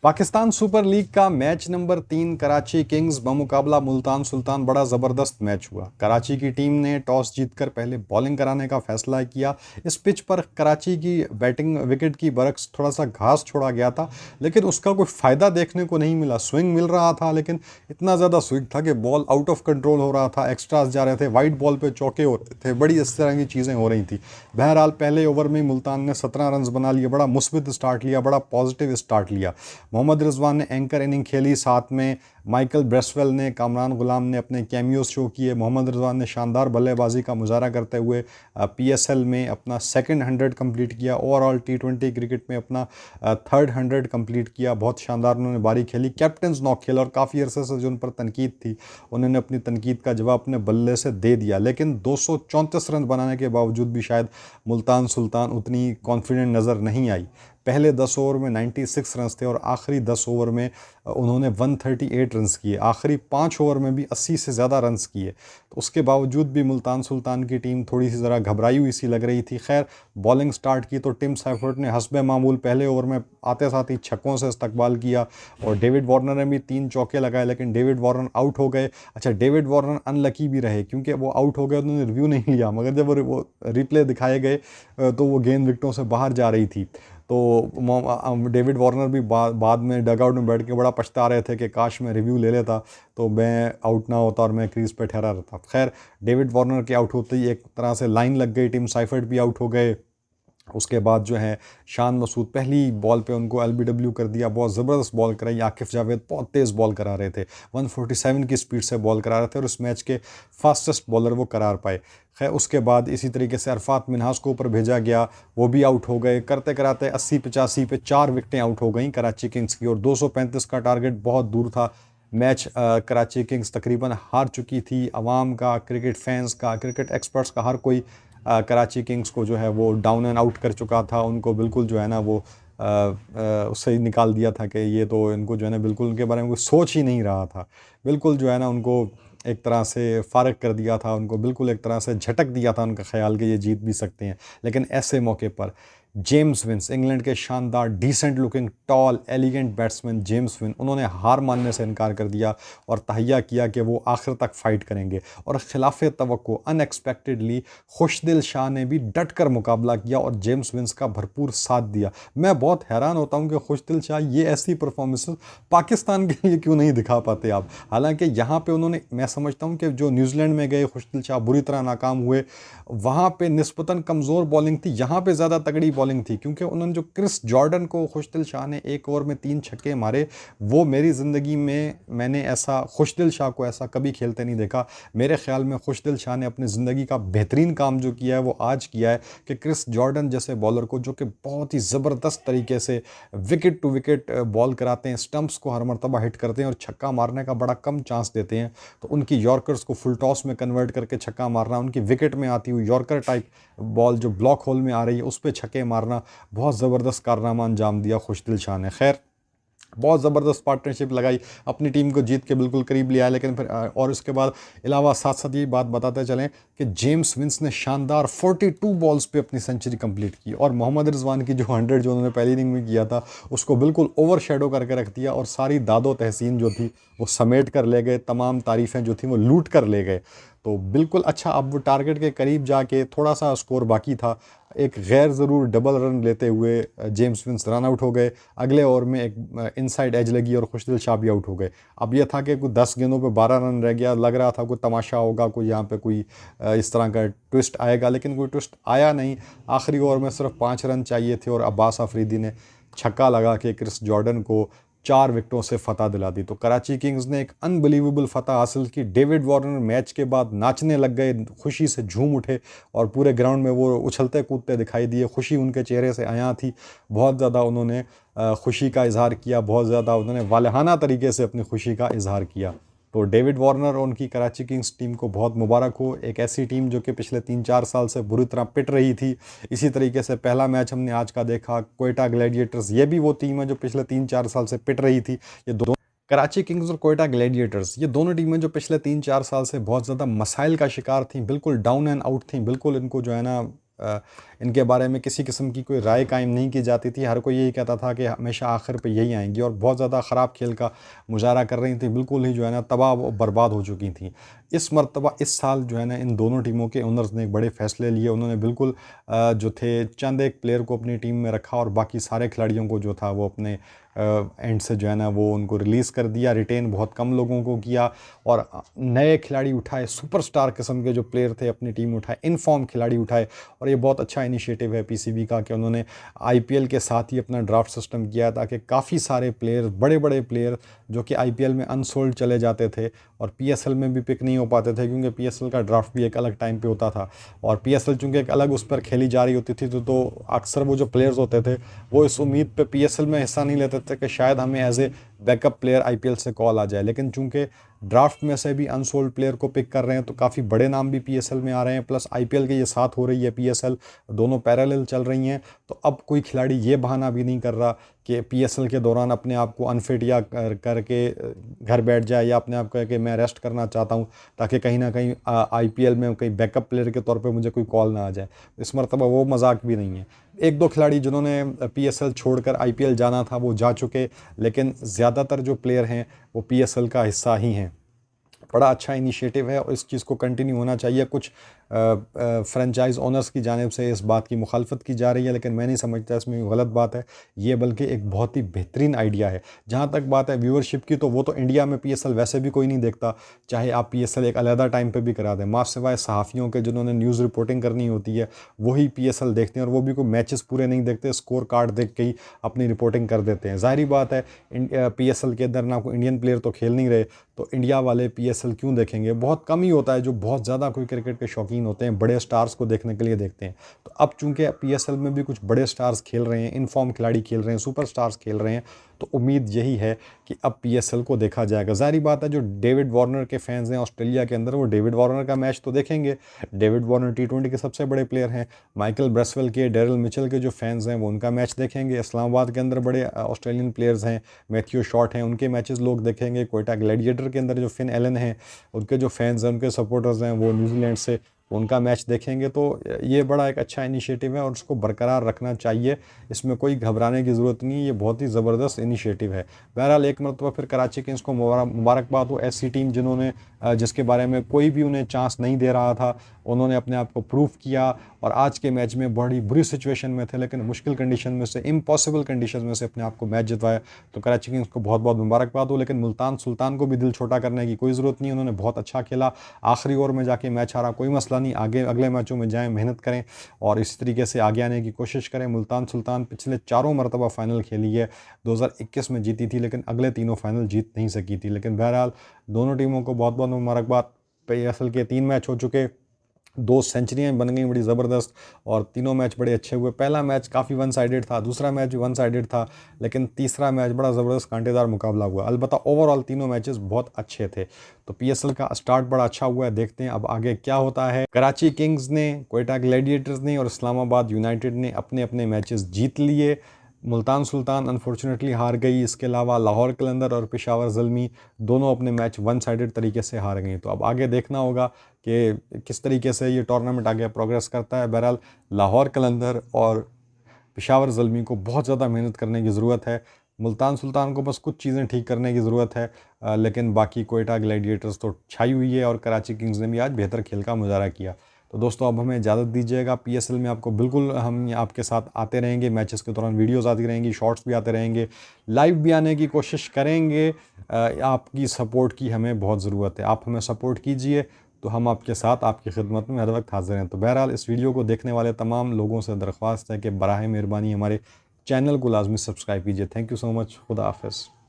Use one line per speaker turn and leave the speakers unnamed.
Pakistan super league का match number 3 Karachi kings बमुकाबला मुल्तान सुल्तान बड़ा ज़बरदस्त मैच हुआ। कराची की टीम ने टॉस जीतकर पहले बॉलिंग कराने का फैसला किया। इस पिच पर कराची की बैटिंग विकेट की बरक्स थोड़ा सा घास छोड़ा गया था, लेकिन उसका कोई फ़ायदा देखने को नहीं मिला। स्विंग मिल रहा था, लेकिन इतना ज़्यादा स्विंग था कि बॉल आउट ऑफ कंट्रोल हो रहा था, एक्स्ट्रास जा रहे थे, वाइट बॉल पे चौके हो रहे थे, बड़ी इस तरह की चीज़ें हो रही थी। बहरहाल पहले ओवर में मुल्तान ने 17 रन बना लिए, बड़ा मुस्बित स्टार्ट लिया, बड़ा पॉजिटिव स्टार्ट लिया। मोहम्मद रिजवान ने एंकर इनिंग खेली, साथ में माइकल ब्रेसवेल ने, कामरान गुलाम ने अपने कैमियोज शो किए। मोहम्मद रिजवान ने शानदार बल्लेबाजी का मुजाहरा करते हुए पीएसएल में अपना सेकंड 100 कंप्लीट किया। ओवरऑल टी20 क्रिकेट में अपना थर्ड 100 कंप्लीट किया। बहुत शानदार उन्होंने बारी खेली, कैप्टन्स नॉक खेला, और काफ़ी अरसे से जो उन पर तनकीद थी उन्होंने अपनी तनकीद का जवाब अपने बल्ले से दे दिया। लेकिन 234 रन बनाने के बावजूद भी शायद मुल्तान सुल्तान उतनी कॉन्फिडेंट नज़र नहीं आई। पहले 10 ओवर में 96 रन थे और आखिरी 10 ओवर में उन्होंने 138 रन्स किए। आखिरी 5 ओवर में भी 80 से ज़्यादा रन्स किए। तो उसके बावजूद भी मुल्तान सुल्तान की टीम थोड़ी सी ज़रा घबराई हुई सी लग रही थी। खैर, बॉलिंग स्टार्ट की तो टिम साइफर्ट ने हस्बे मामूल पहले ओवर में आते साथ ही छक्कों से इस्तकबाल किया, और डेविड वार्नर ने भी 3 चौके लगाए, लेकिन डेविड वार्नर आउट हो गए। अच्छा, डेविड वार्नर अनलकी भी रहे क्योंकि वो आउट हो गए, उन्होंने रिव्यू नहीं लिया, मगर जब वो रिप्ले दिखाए गए तो वो गेंद विकेटों से बाहर जा रही थी। तो डेविड वार्नर भी बाद में डगआउट में बैठ के बड़ा पछता रहे थे कि काश मैं रिव्यू ले लेता तो मैं आउट ना होता और मैं क्रीज पे ठहरा रहता। खैर, डेविड वार्नर के आउट होते ही एक तरह से लाइन लग गई, टिम साइफर्ट भी आउट हो गए। उसके बाद जो है शान मसूद पहली बॉल पे उनको एलबीडब्ल्यू कर दिया, बहुत ज़बरदस्त बॉल कराई। आकिफ जावेद बहुत तेज़ बॉल करा रहे थे, 147 की स्पीड से बॉल करा रहे थे, और उस मैच के फास्टेस्ट बॉलर वो करार पाए। खैर, उसके बाद इसी तरीके से अरफात मिन्हास को ऊपर भेजा गया, वो भी आउट हो गए। करते कराते 80-85 पे 4 विकेटें आउट हो गई कराची किंग्स की, और 235 का टारगेट बहुत दूर था। मैच कराची किंग्स तकरीबन हार चुकी थी। अवाम का, क्रिकेट फैंस का, क्रिकेट एक्सपर्ट्स का, हर कोई कराची किंग्स को जो है वो डाउन एंड आउट कर चुका था। उनको बिल्कुल जो है ना वो उससे ही निकाल दिया था कि ये तो इनको जो है ना बिल्कुल उनके बारे में कोई सोच ही नहीं रहा था। बिल्कुल जो है ना उनको एक तरह से फ़ारग कर दिया था, उनको बिल्कुल एक तरह से झटक दिया था उनका ख्याल कि ये जीत भी सकते हैं। लेकिन ऐसे मौके पर जेम्स विंस, इंग्लैंड के शानदार decent looking tall elegant batsman James Vince, उन्होंने हार मानने से इनकार कर दिया और तहैया किया कि वो आखिर तक फ़ाइट करेंगे। और खिलाफ तवक्को अनएक्सपेक्टेडली खुशदिल शाह ने भी डट कर मुकाबला किया और जेम्स विंस का भरपूर साथ दिया। मैं बहुत हैरान होता हूँ कि खुशदिल शाह ये ऐसी परफॉर्मेंस पाकिस्तान के लिए क्यों नहीं दिखा पाते आप। हालांकि यहाँ पे उन्होंने, मैं समझता हूँ कि जो न्यूजीलैंड में गए खुशदिल शाह बुरी तरह नाकाम हुए, वहाँ पे निस्बतन कमज़ोर बॉलिंग थी, यहाँ पे ज़्यादा तगड़ी बॉलिंग थी। क्योंकि उन्होंने जो क्रिस जॉर्डन को खुशदिल शाह ने एक ओवर में 3 छक्के मारे, वो मेरी ज़िंदगी में मैंने ऐसा खुशदिल शाह को ऐसा कभी खेलते नहीं देखा। मेरे ख्याल में खुशदिल शाह ने अपनी ज़िंदगी का बेहतरीन काम जो किया है वो आज किया है कि क्रिस जॉर्डन जैसे बॉलर को, जो कि बहुत ही ज़बरदस्त तरीके से विकेट टू विकेट बॉल कराते हैं, स्टंप्स को हर मरतबा हिट करते हैं और छक्का मारने का बड़ा कम चांस देते हैं, तो उनकी यॉर्कर्स को फुल टॉस में कन्वर्ट करके छक्का मारना, उनकी विकेट में आती हुई यॉर्कर टाइप बॉल जो ब्लॉक होल में आ रही है उस पर छक्के मारना, बहुत ज़बरदस्त कारनामा अंजाम दिया खुशदिल शाह ने। खैर, बहुत ज़बरदस्त पार्टनरशिप लगाई, अपनी टीम को जीत के बिल्कुल करीब ले आया। लेकिन फिर और इसके बाद अलावा साथ साथ ये बात बताते चलें कि जेम्स विंस ने शानदार 42 बॉल्स पे अपनी सेंचुरी कंप्लीट की, और मोहम्मद रिजवान की जो 100 जो उन्होंने पहली इनिंग में किया था उसको बिल्कुल ओवर शेडो करके रख दिया, और सारी दादो तहसीन जो थी वो समेट कर ले गए, तमाम तारीफ़ें जो थी वो लूट कर ले गए। तो बिल्कुल अच्छा, अब वो टारगेट के करीब जाके थोड़ा सा स्कोर बाकी था, एक गैर ज़रूर डबल रन लेते हुए जेम्स विंस रन आउट हो गए। अगले ओवर में एक इनसाइड एज लगी और खुशदिल शाह भी आउट हो गए। अब यह था कि कोई 10 गेंदों पे 12 रन रह गया, लग रहा था कोई तमाशा होगा, कोई यहाँ पे कोई इस तरह का ट्विस्ट आएगा, लेकिन कोई ट्विस्ट आया नहीं। आखिरी ओवर में सिर्फ 5 रन चाहिए थे और अब्बास अफरीदी ने छक्का लगा के क्रिस जॉर्डन को 4 विकेटों से फतह दिला दी। तो कराची किंग्स ने एक अनबिलीवेबल फतह हासिल की। डेविड वार्नर मैच के बाद नाचने लग गए, खुशी से झूम उठे और पूरे ग्राउंड में वो उछलते कूदते दिखाई दिए, खुशी उनके चेहरे से आया थी। बहुत ज़्यादा उन्होंने खुशी का इजहार किया, बहुत ज़्यादा उन्होंने वालहाना तरीके से अपनी खुशी का इजहार किया। तो डेविड वार्नर और उनकी कराची किंग्स टीम को बहुत मुबारक हो। एक ऐसी टीम जो कि पिछले 3-4 साल से बुरी तरह पिट रही थी। इसी तरीके से पहला मैच हमने आज का देखा, कोयटा ग्लैडिएटर्स, ये भी वो टीम है जो पिछले 3-4 साल से पिट रही थी। ये दो कराची किंग्स और कोयटा ग्लैडिएटर्स, ये दोनों टीमें जो पिछले 3-4 साल से बहुत ज़्यादा मसाइल का शिकार थी, बिल्कुल डाउन एंड आउट थी, बिल्कुल इनको जो है ना इनके बारे में किसी किस्म की कोई राय कायम नहीं की जाती थी। हर कोई यही कहता था कि हमेशा आखिर पे यही आएंगी, और बहुत ज़्यादा ख़राब खेल का मुजाहरा कर रही थी, बिल्कुल ही जो है ना तबाह व बर्बाद हो चुकी थी। इस मरतबा इस साल जो है ना इन दोनों टीमों के ओनर्स ने एक बड़े फ़ैसले लिए। उन्होंने बिल्कुल जो थे चंद एक प्लेयर को अपनी टीम में रखा और बाकी सारे खिलाड़ियों को जो था वो अपने एंड से जो है ना वो उनको रिलीज़ कर दिया। रिटेन बहुत कम लोगों को किया और नए खिलाड़ी उठाए, सुपरस्टार किस्म के जो प्लेयर थे अपनी टीम उठाए, इनफॉर्म खिलाड़ी उठाए। और ये बहुत अच्छा इनिशिएटिव है पीसीबी का कि उन्होंने आईपीएल के साथ ही अपना ड्राफ्ट सिस्टम किया ताकि काफ़ी सारे प्लेयर, बड़े बड़े प्लेयर जो कि आईपीएल में अनसोल्ड चले जाते थे और पीएसएल में भी पिक नहीं हो पाते थे, क्योंकि पीएसएल का ड्राफ्ट भी एक अलग टाइम पे होता था और पीएसएल चूँकि एक अलग उस पर खेली जा रही होती थी, तो अक्सर वो जो प्लेयर्स होते थे वो इस उम्मीद पे पीएसएल में हिस्सा नहीं लेते थे कि शायद हमें as a backup player IPL से कॉल आ जाए। लेकिन चूंकि ड्राफ्ट में से भी अनसोल्ड प्लेयर को पिक कर रहे हैं तो काफ़ी बड़े नाम भी पीएसएल में आ रहे हैं, प्लस आईपीएल के ये साथ हो रही है पीएसएल, दोनों पैरेलल चल रही हैं। तो अब कोई खिलाड़ी ये बहाना भी नहीं कर रहा कि पीएसएल के दौरान अपने आप को अनफिट या करके घर बैठ जाए या अपने आप कहे कि मैं रेस्ट करना चाहता हूँ ताकि कहीं ना कहीं आईपीएल में कहीं बैकअप प्लेयर के तौर पे मुझे कोई कॉल ना आ जाए। इस मरतबा वो मजाक भी नहीं है। एक दो खिलाड़ी जिन्होंने पीएसएल छोड़कर आईपीएल जाना था वो जा चुके, लेकिन ज़्यादातर जो प्लेयर हैं वो पीएसएल का हिस्सा ही हैं। बड़ा अच्छा इनिशिएटिव है और इस चीज़ को कंटिन्यू होना चाहिए। कुछ फ्रेंचाइज ओनर्स की जानिब से इस बात की मुखालफत की जा रही है, लेकिन मैं नहीं समझता इसमें गलत बात है, ये बल्कि एक बहुत ही बेहतरीन आइडिया है। जहाँ तक बात है व्यूअरशिप की, तो वो तो इंडिया में पीएसएल वैसे भी कोई नहीं देखता, चाहे आप पीएसएल एक अलहदा टाइम पे भी करा दें। माफ सिवाय सहाफ़ियों के जिन्होंने न्यूज़ रिपोर्टिंग करनी होती है वही पीएसएल देखते हैं, और वो भी कोई मैचेस पूरे नहीं देखते, स्कोर कार्ड देख के ही अपनी रिपोर्टिंग कर देते हैं। ज़ाहिर बात है पीएसएल के अंदर ना कोई इंडियन प्लेयर तो खेल नहीं रहे, तो इंडिया वाले पीएसएल क्यों देखेंगे? बहुत कम ही होता है जो बहुत ज़्यादा कोई क्रिकेट के शौकीन होते हैं, बड़े स्टार्स को देखने के लिए देखते हैं। तो अब चूंकि पीएसएल में भी कुछ बड़े स्टार्स खेल रहे हैं, इनफॉर्म खिलाड़ी खेल रहे हैं, सुपर स्टार्स खेल रहे हैं, तो उम्मीद यही है कि अब पीएसएल को देखा जाएगा। ज़ाहिर बात है जो डेविड वार्नर के फैंस हैं ऑस्ट्रेलिया के अंदर, वो डेविड वार्नर का मैच तो देखेंगे। डेविड वार्नर टी20 के सबसे बड़े प्लेयर हैं। माइकल ब्रेसवेल के, डेरिल मिचेल के जो फैंस हैं वो उनका मैच देखेंगे। इस्लामाबाद के अंदर बड़े ऑस्ट्रेलियन प्लेयर्स हैं, मैथ्यू शॉट हैं, उनके मैचेस लोग देखेंगे। कोयटा ग्लैडिएटर के अंदर जो फिन एलन हैं, उनके जो फैंस हैं, उनके सपोर्टर्स हैं, वो न्यूजीलैंड से उनका मैच देखेंगे। तो ये बड़ा एक अच्छा इनिशिएटिव है और उसको बरकरार रखना चाहिए, इसमें कोई घबराने की ज़रूरत नहीं है, ये बहुत ही ज़बरदस्त इनिशिएटिव है। बहरहाल एक मरतबा फिर कराची किंग्स को मुबारकबाद हो। ऐसी टीम जिन्होंने जिसके बारे में कोई भी उन्हें चांस नहीं दे रहा था, उन्होंने अपने आप को प्रूव किया और आज के मैच में बड़ी बुरी सिचुएशन में थे, लेकिन मुश्किल कंडीशन में से, इम्पॉसिबल कंडीशन में से अपने आप को मैच जितवाया। तो कराची किंग्स को बहुत बहुत मुबारकबाद हो। लेकिन मुल्तान सुल्तान को भी दिल छोटा करने की कोई ज़रूरत नहीं, उन्होंने बहुत अच्छा खेला, आखिरी ओवर में जाके मैच हारा, कोई मसला नहीं, आगे अगले मैचों में जाएँ, मेहनत करें और इस तरीके से आगे आने की कोशिश करें। मुल्तान सुल्तान पिछले 4 मरतबा फ़ाइनल खेली है, 2021 में जीती थी, लेकिन अगले 3 फाइनल जीत नहीं सकी थी। लेकिन बहरहाल दोनों टीमों को बहुत बहुत मुबारकबाद। पीएसएल के 3 मैच हो चुके, 2 सेंचुरियाँ बन गई बड़ी ज़बरदस्त और तीनों मैच बड़े अच्छे हुए। पहला मैच काफ़ी वन साइडेड था, दूसरा मैच भी वन साइडेड था, लेकिन तीसरा मैच बड़ा ज़बरदस्त कांटेदार मुकाबला हुआ। अलबत्ता ओवरऑल तीनों मैचेस बहुत अच्छे थे। तो पीएसएल का स्टार्ट बड़ा अच्छा हुआ है, देखते हैं अब आगे क्या होता है। कराची किंग्स ने, कोयटा ग्लैडिएटर्स ने और इस्लामाबाद यूनाइटेड ने अपने अपने मैचेस जीत लिए। मुल्तान सुल्तान अनफॉर्चुनेटली हार गई। इसके अलावा लाहौर कलंदर और पेशावर ज़ल्मी दोनों अपने मैच वन साइडेड तरीके से हार गई। तो अब आगे देखना होगा कि किस तरीके से ये टूर्नामेंट आगे प्रोग्रेस करता है। बहरहाल लाहौर कलंदर और पेशावर ज़ल्मी को बहुत ज़्यादा मेहनत करने की ज़रूरत है। मुल्तान सुल्तान को बस कुछ चीज़ें ठीक करने की ज़रूरत है, लेकिन बाकी कोयटा ग्लैडिएटर्स तो छाई हुई है और कराची किंग्स ने भी आज बेहतर खेल का मुजाहरा किया। तो दोस्तों अब हमें इजाज़त दीजिएगा। पीएसएल में आपको बिल्कुल हम आपके साथ आते रहेंगे, मैचेस के दौरान वीडियोस आती रहेंगी, शॉर्ट्स भी आते रहेंगे, लाइव भी आने की कोशिश करेंगे। आपकी सपोर्ट की हमें बहुत ज़रूरत है, आप हमें सपोर्ट कीजिए तो हम आपके साथ, आपकी खिदमत में हर वक्त हाजिर हैं। तो बहरहाल इस वीडियो को देखने वाले तमाम लोगों से दरख्वास्त है कि बराह मेहरबानी हमारे चैनल को लाजमी सब्सक्राइब कीजिए। Thank you so much. खुदा हाफ़िज़।